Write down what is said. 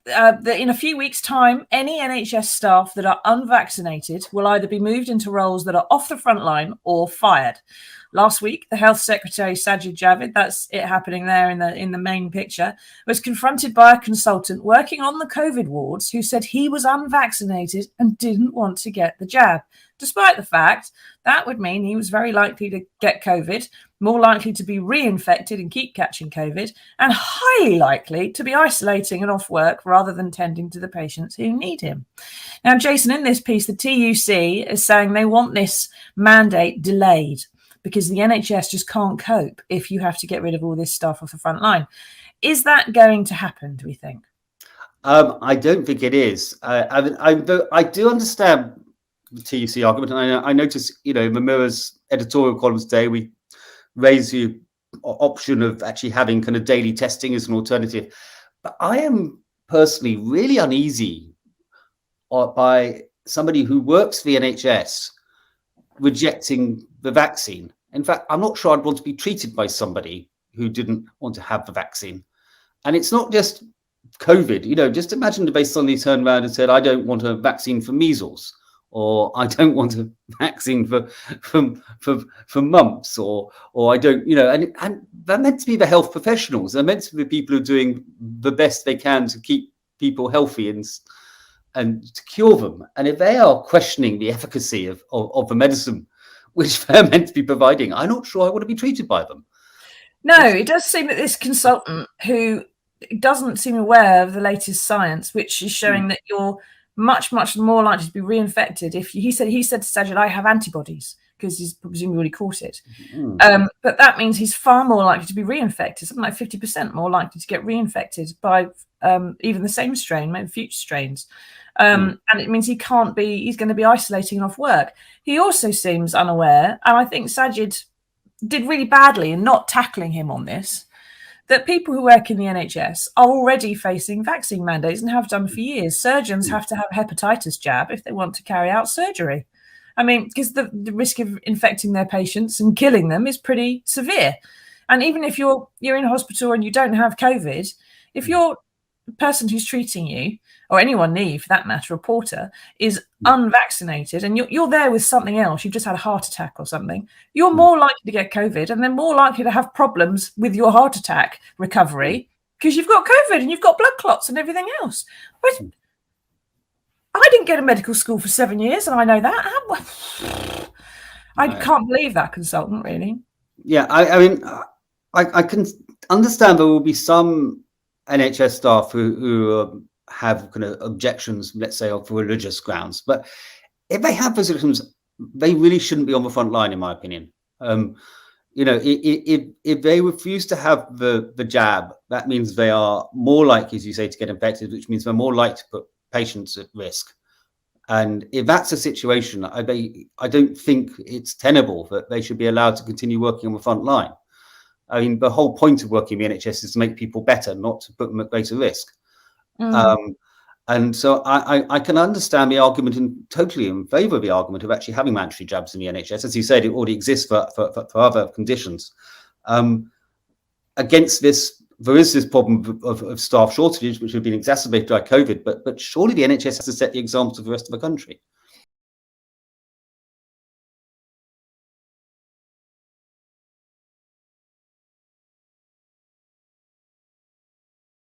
that in a few weeks' time, any NHS staff that are unvaccinated will either be moved into roles that are off the front line or fired. Last week, the Health Secretary, Sajid Javid, that's it happening there in the main picture, was confronted by a consultant working on the COVID wards who said he was unvaccinated and didn't want to get the jab, despite the fact that would mean he was very likely to get COVID, more likely to be reinfected and keep catching COVID, and highly likely to be isolating and off work rather than tending to the patients who need him. Now, Jason, in this piece, the TUC is saying they want this mandate delayed because the NHS just can't cope if you have to get rid of all this stuff off the front line. Is that going to happen, do we think? I don't think it is. I do understand the TUC argument, and I notice, in the Mirror's editorial columns today, we raise the option of actually having kind of daily testing as an alternative. But I am personally really uneasy by somebody who works for the NHS rejecting the vaccine. In fact, I'm not sure I'd want to be treated by somebody who didn't want to have the vaccine. And it's not just COVID. Just imagine if they suddenly turned around and said, I don't want a vaccine for measles, or I don't want a vaccine for mumps, or I don't, and they're meant to be the health professionals. They're meant to be the people who are doing the best they can to keep people healthy and to cure them. And if they are questioning the efficacy of the medicine which they're meant to be providing, I'm not sure I want to be treated by them. No, it does seem that this consultant, who doesn't seem aware of the latest science, which is showing that you're much, much more likely to be reinfected. He said to Sajid, I have antibodies, because he's presumably already caught it. But that means he's far more likely to be reinfected, something like 50% more likely to get reinfected by even the same strain, maybe future strains. And it means he's going to be isolating and off work. He also seems unaware, and I think Sajid did really badly in not tackling him on this, that people who work in the NHS are already facing vaccine mandates and have done for years. Surgeons have to have a hepatitis jab if they want to carry out surgery. I mean, because the risk of infecting their patients and killing them is pretty severe. And even if you're in a hospital and you don't have COVID, if you're the person who's treating you, or anyone near you for that matter, a porter, is unvaccinated and you're there with something else, you've just had a heart attack or something, you're more likely to get COVID and then more likely to have problems with your heart attack recovery because you've got COVID and you've got blood clots and everything else. But I didn't go to medical school for 7 years and I know that. I can't believe that consultant, really. Yeah, I mean, I can understand there will be some NHS staff who have kind of objections, let's say, for religious grounds. But if they have those objections, they really shouldn't be on the front line, in my opinion. If they refuse to have the jab, that means they are more likely, as you say, to get infected, which means they're more likely to put patients at risk. And if that's a situation, I don't think it's tenable that they should be allowed to continue working on the front line. I mean, the whole point of working in the NHS is to make people better, not to put them at greater risk. And so I can understand the argument totally in favour of the argument of actually having mandatory jabs in the NHS. As you said, it already exists for other conditions. Against this, there is this problem of staff shortages, which have been exacerbated by COVID, but surely the NHS has to set the example for the rest of the country.